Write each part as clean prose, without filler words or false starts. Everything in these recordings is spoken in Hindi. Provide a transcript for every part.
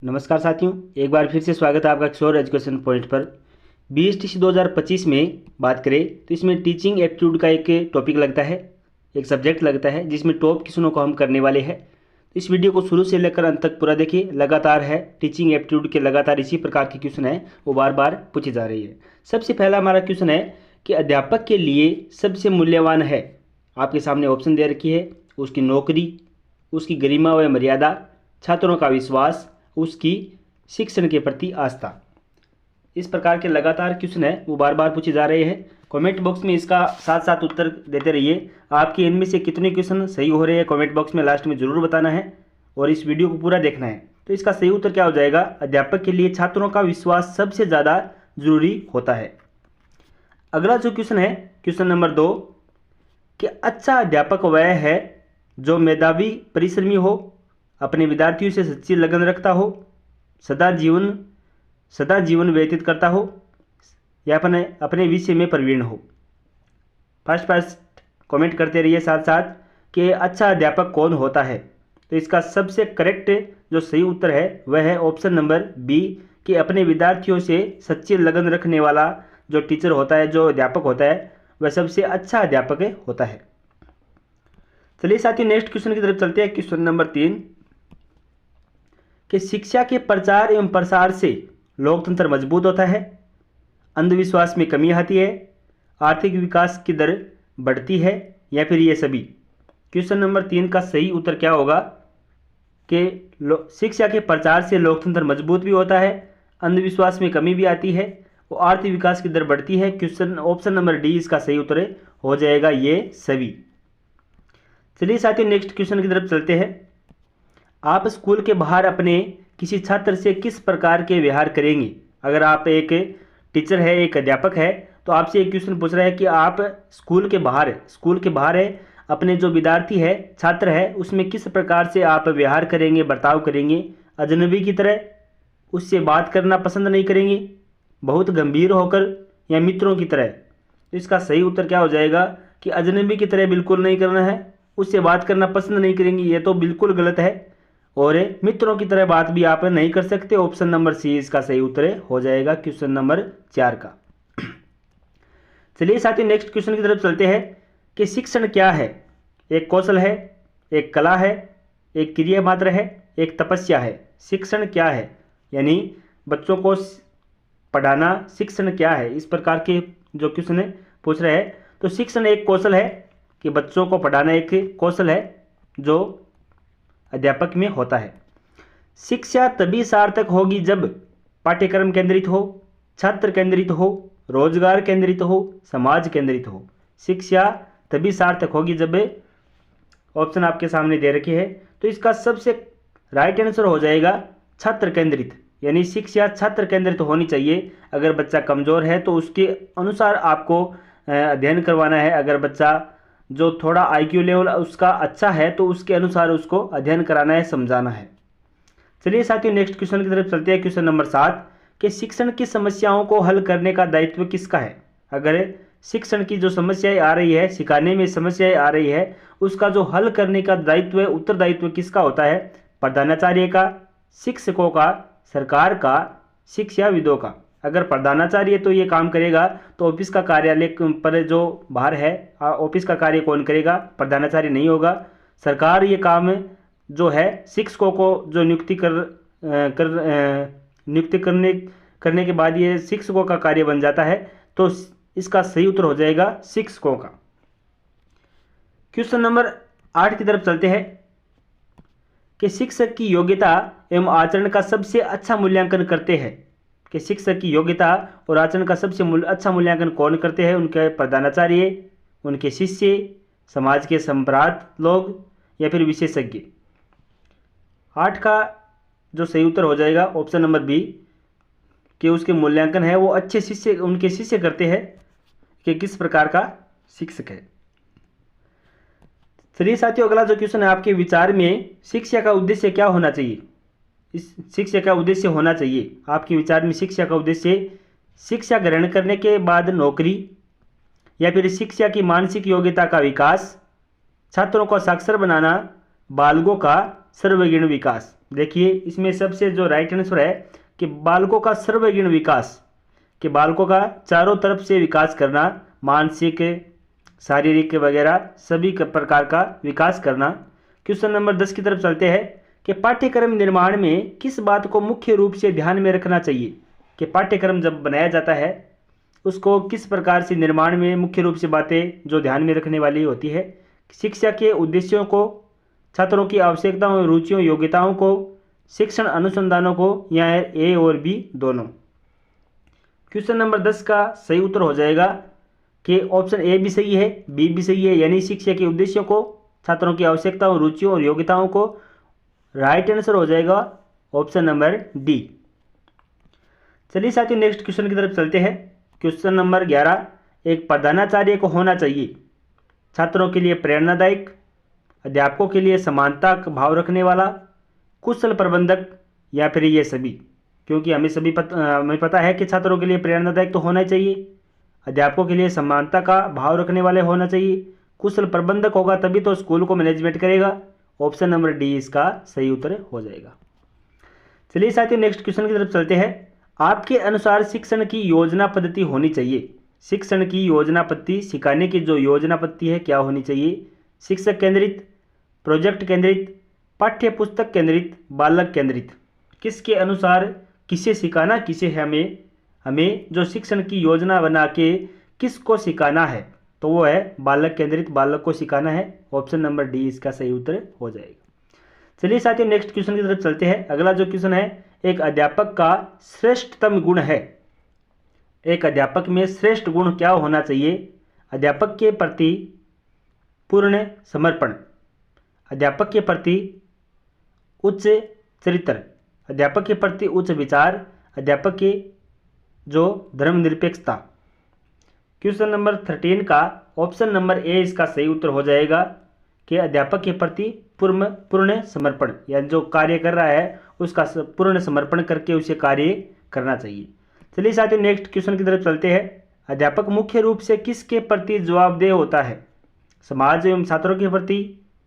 नमस्कार साथियों, एक बार फिर से स्वागत है आपका किशोर एजुकेशन पॉइंट पर। BSTC 2025 में बात करें तो इसमें टीचिंग एप्टीट्यूड का एक टॉपिक लगता है, एक सब्जेक्ट लगता है जिसमें टॉप क्वेश्चनों को हम करने वाले हैं। तो इस वीडियो को शुरू से लेकर अंत तक पूरा देखिए। लगातार है टीचिंग एप्टीट्यूड के लगातार इसी प्रकार के क्वेश्चन है वो बार बार पूछी जा रही है। सबसे पहला हमारा क्वेश्चन है कि अध्यापक के लिए सबसे मूल्यवान है। आपके सामने ऑप्शन दे रखी है, उसकी नौकरी, उसकी गरिमा व मर्यादा, छात्रों का विश्वास, उसकी शिक्षण के प्रति आस्था। इस प्रकार के लगातार क्वेश्चन है वो बार बार पूछे जा रहे हैं। कमेंट बॉक्स में इसका साथ साथ उत्तर देते रहिए। आपके इनमें से कितने क्वेश्चन सही हो रहे हैं कमेंट बॉक्स में लास्ट में ज़रूर बताना है और इस वीडियो को पूरा देखना है। तो इसका सही उत्तर क्या हो जाएगा? अध्यापक के लिए छात्रों का विश्वास सबसे ज़्यादा जरूरी होता है। अगला जो क्वेश्चन है, क्वेश्चन नंबर 2, कि अच्छा अध्यापक वह है जो मेधावी, परिश्रमी हो, अपने विद्यार्थियों से सच्ची लगन रखता हो, सदा जीवन व्यतीत करता हो या अपने विषय में प्रवीण हो। फर्स्ट कमेंट करते रहिए साथ साथ कि अच्छा अध्यापक कौन होता है। तो इसका सबसे करेक्ट जो सही उत्तर है वह है ऑप्शन नंबर बी, कि अपने विद्यार्थियों से सच्ची लगन रखने वाला जो टीचर होता है, जो अध्यापक होता है, वह सबसे अच्छा अध्यापक होता है। चलिए साथियों नेक्स्ट क्वेश्चन की तरफ चलते हैं। क्वेश्चन नंबर 3, कि शिक्षा के प्रचार एवं प्रसार से लोकतंत्र मजबूत होता है, अंधविश्वास में कमी आती है, आर्थिक विकास की दर बढ़ती है या फिर ये सभी। क्वेश्चन नंबर 3 का सही उत्तर क्या होगा? कि शिक्षा के प्रचार से लोकतंत्र मजबूत भी होता है, अंधविश्वास में कमी भी आती है और आर्थिक विकास की दर बढ़ती है। क्वेश्चन ऑप्शन नंबर डी इसका सही उत्तर हो जाएगा, ये सभी। चलिए साथियों नेक्स्ट क्वेश्चन की तरफ चलते हैं। आप स्कूल के बाहर अपने किसी छात्र से किस प्रकार के व्यवहार करेंगे? अगर आप एक टीचर है, एक अध्यापक है, तो आपसे एक क्वेश्चन पूछ रहा है कि आप स्कूल के बाहर है अपने जो विद्यार्थी है, छात्र है, उसमें किस प्रकार से आप व्यवहार करेंगे, बर्ताव करेंगे? अजनबी की तरह उससे बात करना पसंद नहीं करेंगे, बहुत गंभीर होकर, या मित्रों की तरह? इसका सही उत्तर क्या हो जाएगा? कि अजनबी की तरह बिल्कुल नहीं करना है, उससे बात करना पसंद नहीं करेंगे, ये तो बिल्कुल गलत है, और मित्रों की तरह बात भी आप नहीं कर सकते। ऑप्शन नंबर सी इसका सही उत्तर हो जाएगा, क्वेश्चन नंबर 4 का। चलिए साथियों नेक्स्ट क्वेश्चन की तरफ चलते हैं कि शिक्षण क्या है? एक कौशल है, एक कला है, एक क्रिया मात्र है, एक तपस्या है। शिक्षण क्या है यानी बच्चों को पढ़ाना शिक्षण क्या है? इस प्रकार के जो क्वेश्चन पूछ रहे हैं। तो शिक्षण एक कौशल है, कि बच्चों को पढ़ाना एक कौशल है जो अध्यापक में होता है। शिक्षा तभी सार्थक होगी जब पाठ्यक्रम केंद्रित हो, छात्र केंद्रित हो, रोजगार केंद्रित हो, समाज केंद्रित हो। शिक्षा तभी सार्थक होगी जब, ऑप्शन आपके सामने दे रखे हैं, तो इसका सबसे राइट आंसर हो जाएगा छात्र केंद्रित, यानी शिक्षा छात्र केंद्रित होनी चाहिए। अगर बच्चा कमज़ोर है तो उसके अनुसार आपको अध्ययन करवाना है। अगर बच्चा जो थोड़ा IQ लेवल उसका अच्छा है तो उसके अनुसार उसको अध्ययन कराना है, समझाना है। चलिए साथियों नेक्स्ट क्वेश्चन की तरफ चलते हैं। क्वेश्चन नंबर 7, कि शिक्षण की समस्याओं को हल करने का दायित्व किसका है? अगर शिक्षण की जो समस्याएं आ रही है, सिखाने में समस्याएं आ रही है, उसका जो हल करने का दायित्व है, उत्तरदायित्व किसका होता है? प्रधानाचार्य का, शिक्षकों का, सरकार का, शिक्षाविदों का। अगर प्रधानाचार्य तो ये काम करेगा तो ऑफिस का कार्यालय पर जो बाहर है, ऑफिस का कार्य कौन करेगा? प्रधानाचार्य नहीं होगा। सरकार ये काम जो है शिक्षकों को जो नियुक्ति करने के बाद ये शिक्षकों का कार्य बन जाता है। तो इसका सही उत्तर हो जाएगा शिक्षकों का। क्वेश्चन नंबर 8 की तरफ चलते हैं कि शिक्षक की योग्यता एवं आचरण का सबसे अच्छा मूल्यांकन करते हैं। कि शिक्षक की योग्यता और आचरण का सबसे अच्छा मूल्यांकन कौन करते हैं? उनके प्रधानाचार्य, उनके शिष्य, समाज के सम्प्रांत लोग या फिर विशेषज्ञ। 8 का जो सही उत्तर हो जाएगा ऑप्शन नंबर बी, कि उसके मूल्यांकन है वो अच्छे शिष्य, उनके शिष्य करते हैं कि किस प्रकार का शिक्षक है। चलिए साथियों अगला जो क्वेश्चन है, आपके विचार में शिक्षा का उद्देश्य क्या होना चाहिए? इस शिक्षा का उद्देश्य होना चाहिए आपके विचार में शिक्षा का उद्देश्य शिक्षा ग्रहण करने के बाद नौकरी, या फिर शिक्षा की मानसिक योग्यता का विकास, छात्रों को साक्षर बनाना, बालगों का सर्वगुण विकास। देखिए इसमें सबसे जो राइट आंसर है कि बालकों का सर्वांगीण विकास, कि बालकों का चारों तरफ से विकास करना, मानसिक, शारीरिक वगैरह सभी प्रकार का विकास करना। क्वेश्चन नंबर 10 की तरफ चलते हैं कि पाठ्यक्रम निर्माण में किस बात को मुख्य रूप से ध्यान में रखना चाहिए, कि पाठ्यक्रम जब बनाया जाता है उसको किस प्रकार से निर्माण में मुख्य रूप से बातें जो ध्यान में रखने वाली होती है। शिक्षा के उद्देश्यों को, छात्रों की आवश्यकताओं, रुचियों, योग्यताओं को, शिक्षण अनुसंधानों को, या ए और बी दोनों। क्वेश्चन नंबर 10 का सही उत्तर हो जाएगा कि ऑप्शन ए भी सही है, बी भी सही है, यानी शिक्षा के उद्देश्यों को, छात्रों की आवश्यकताओं, रुचियों और योग्यताओं को। राइट आंसर हो जाएगा ऑप्शन नंबर डी। चलिए साथियों नेक्स्ट क्वेश्चन की तरफ चलते हैं। क्वेश्चन नंबर 11, एक प्रधानाचार्य को होना चाहिए छात्रों के लिए प्रेरणादायक, अध्यापकों के लिए समानता का भाव रखने वाला, कुशल प्रबंधक, या फिर ये सभी। क्योंकि हमें पता है कि छात्रों के लिए प्रेरणादायक तो होना चाहिए, अध्यापकों के लिए समानता का भाव रखने वाले होना चाहिए, कुशल प्रबंधक होगा तभी तो स्कूल को मैनेजमेंट करेगा। ऑप्शन नंबर डी इसका सही उत्तर हो जाएगा। चलिए साथियों नेक्स्ट क्वेश्चन की तरफ चलते हैं। आपके अनुसार शिक्षण की योजना पद्धति होनी चाहिए, शिक्षण की योजना पद्धति, सिखाने की जो योजना पद्धति है क्या होनी चाहिए? शिक्षक केंद्रित, प्रोजेक्ट केंद्रित, पाठ्य पुस्तक केंद्रित, बालक केंद्रित। किसके अनुसार किसे सिखाना, किसे हमें जो शिक्षण की योजना बना के किसको सिखाना है, तो वो है बालक केंद्रित, बालक को सिखाना है। ऑप्शन नंबर डी इसका सही उत्तर हो जाएगा। चलिए साथियों नेक्स्ट क्वेश्चन की तरफ चलते हैं। अगला जो क्वेश्चन है, एक अध्यापक का श्रेष्ठतम गुण है, एक अध्यापक में श्रेष्ठ गुण क्या होना चाहिए? अध्यापक के प्रति पूर्ण समर्पण, अध्यापक के प्रति उच्च चरित्र, अध्यापक के प्रति उच्च विचार, अध्यापक की जो धर्मनिरपेक्षता। क्वेश्चन नंबर 13 का ऑप्शन नंबर ए इसका सही उत्तर हो जाएगा कि अध्यापक के प्रति पूर्ण समर्पण, या जो कार्य कर रहा है उसका पूर्ण समर्पण करके उसे कार्य करना चाहिए। चलिए साथियों नेक्स्ट क्वेश्चन की तरफ चलते हैं। अध्यापक मुख्य रूप से किसके प्रति जवाबदेह होता है? समाज एवं छात्रों के प्रति,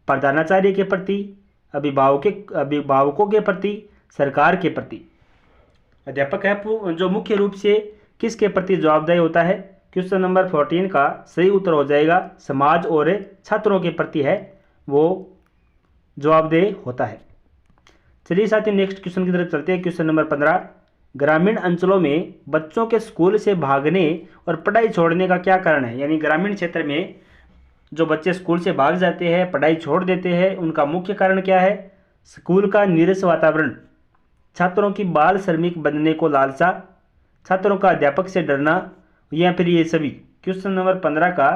प्रधानाचार्य के प्रति, अभिभावकों के प्रति, सरकार के प्रति। अध्यापक है जो मुख्य रूप से किसके प्रति जवाबदेह होता है? क्वेश्चन नंबर 14 का सही उत्तर हो जाएगा समाज और छात्रों के प्रति है वो जवाबदेह होता है। चलिए साथियों नेक्स्ट क्वेश्चन की तरफ चलते हैं। क्वेश्चन नंबर 15, ग्रामीण अंचलों में बच्चों के स्कूल से भागने और पढ़ाई छोड़ने का क्या कारण है? यानी ग्रामीण क्षेत्र में जो बच्चे स्कूल से भाग जाते हैं, पढ़ाई छोड़ देते हैं, उनका मुख्य कारण क्या है? स्कूल का नीरस वातावरण, छात्रों की बाल श्रमिक बनने को लालसा, छात्रों का अध्यापक से डरना, या फिर ये सभी। क्वेश्चन नंबर 15 का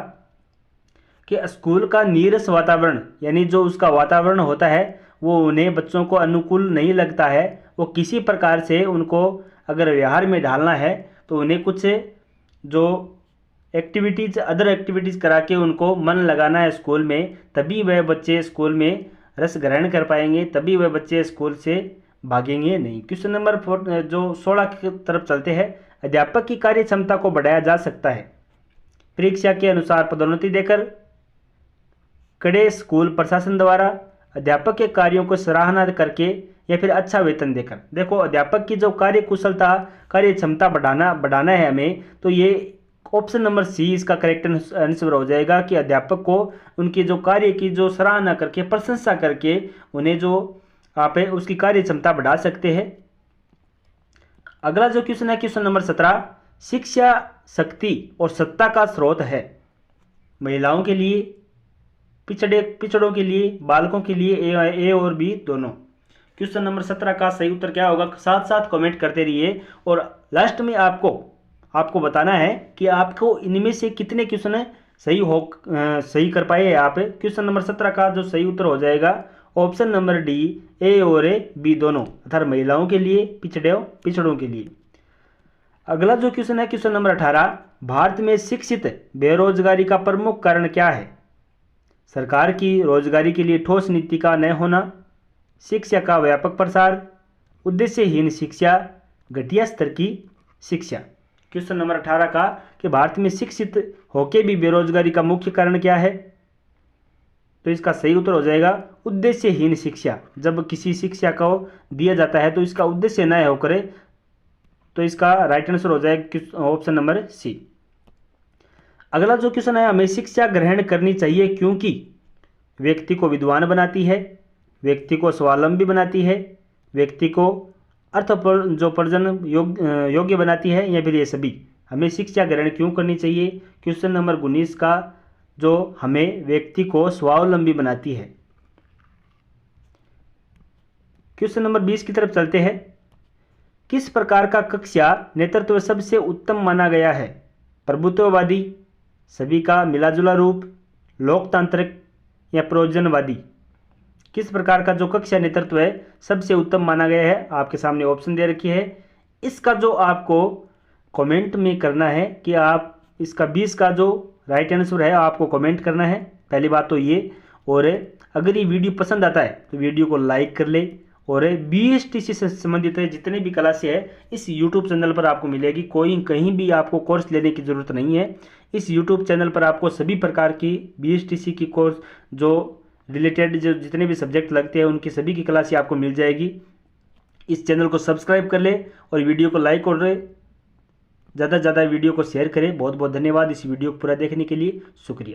कि स्कूल का नीरस वातावरण, यानी जो उसका वातावरण होता है वो उन्हें बच्चों को अनुकूल नहीं लगता है, वो किसी प्रकार से उनको अगर व्यवहार में ढालना है तो उन्हें कुछ जो एक्टिविटीज़, अदर एक्टिविटीज़ करा के उनको मन लगाना है स्कूल में, तभी वह बच्चे स्कूल में रस ग्रहण कर पाएंगे, तभी वह बच्चे स्कूल से भागेंगे नहीं। क्वेश्चन नंबर 16 की तरफ चलते हैं। अध्यापक की कार्य क्षमता को बढ़ाया जा सकता है परीक्षा के अनुसार पदोन्नति देकर, कड़े स्कूल प्रशासन द्वारा, अध्यापक के कार्यों को सराहना करके, या फिर अच्छा वेतन देकर। देखो अध्यापक की जो कार्य कुशलता, कार्य क्षमता बढ़ाना है हमें, तो ये ऑप्शन नंबर सी इसका करेक्ट आंसर हो जाएगा कि अध्यापक को उनकी जो कार्य की जो सराहना करके, प्रशंसा करके उन्हें जो आप है उसकी कार्य क्षमता बढ़ा सकते हैं। अगला जो क्वेश्चन है क्वेश्चन नंबर 17, शिक्षा शक्ति और सत्ता का स्रोत है, महिलाओं के लिए, पिछड़ों के लिए, बालकों के लिए, ए और बी दोनों। क्वेश्चन नंबर 17 का सही उत्तर क्या होगा? साथ साथ कमेंट करते रहिए और लास्ट में आपको बताना है कि आपको इनमें से कितने क्वेश्चन सही कर पाए आप। क्वेश्चन नंबर 17 का जो सही उत्तर हो जाएगा ऑप्शन नंबर डी, ए और बी दोनों, अर्थात महिलाओं के लिए, पिछड़ों के लिए। अगला जो क्वेश्चन है क्वेश्चन नंबर 18, भारत में शिक्षित बेरोजगारी का प्रमुख कारण क्या है? सरकार की रोजगारी के लिए ठोस नीति का न होना, शिक्षा का व्यापक प्रसार, उद्देश्यहीन शिक्षा, घटिया स्तर की शिक्षा। क्वेश्चन नंबर 18 का कि भारत में शिक्षित होके भी बेरोजगारी का मुख्य कारण क्या है? तो इसका सही उत्तर हो जाएगा उद्देश्यहीन शिक्षा। जब किसी शिक्षा को दिया जाता है तो इसका उद्देश्य न होकर, तो इसका राइट आंसर हो जाएगा ऑप्शन नंबर सी। अगला जो क्वेश्चन है, हमें शिक्षा ग्रहण करनी चाहिए क्योंकि व्यक्ति को विद्वान बनाती है, व्यक्ति को स्वावलंबी बनाती है, व्यक्ति को अर्थोपार्जन योग्य बनाती है, या फिर ये सभी। हमें शिक्षा ग्रहण क्यों करनी चाहिए? क्वेश्चन नंबर 19 का जो हमें व्यक्ति को स्वावलंबी बनाती है। क्वेश्चन नंबर 20 की तरफ चलते हैं। किस प्रकार का कक्षा नेतृत्व सबसे उत्तम माना गया है? प्रभुत्ववादी, सभी का मिलाजुला रूप, लोकतांत्रिक या प्रयोजनवादी? किस प्रकार का जो कक्षा नेतृत्व है सबसे उत्तम माना गया है? आपके सामने ऑप्शन दे रखी है। इसका जो आपको कमेंट में करना है कि आप इसका 20 का जो राइट आंसर है आपको कमेंट करना है, पहली बात तो ये। और अगर ये वीडियो पसंद आता है तो वीडियो को लाइक कर ले। और BSTC से संबंधित जितने भी क्लासें है इस यूट्यूब चैनल पर आपको मिलेगी। कोई कहीं भी आपको कोर्स लेने की ज़रूरत नहीं है। इस यूट्यूब चैनल पर आपको सभी प्रकार की BSTC की कोर्स जो रिलेटेड जो जितने भी सब्जेक्ट लगते हैं उनकी सभी की क्लासें आपको मिल जाएगी। इस चैनल को सब्सक्राइब कर ले और वीडियो को लाइक और ज़्यादा से ज़्यादा वीडियो को शेयर करें। बहुत बहुत धन्यवाद इस वीडियो को पूरा देखने के लिए। शुक्रिया।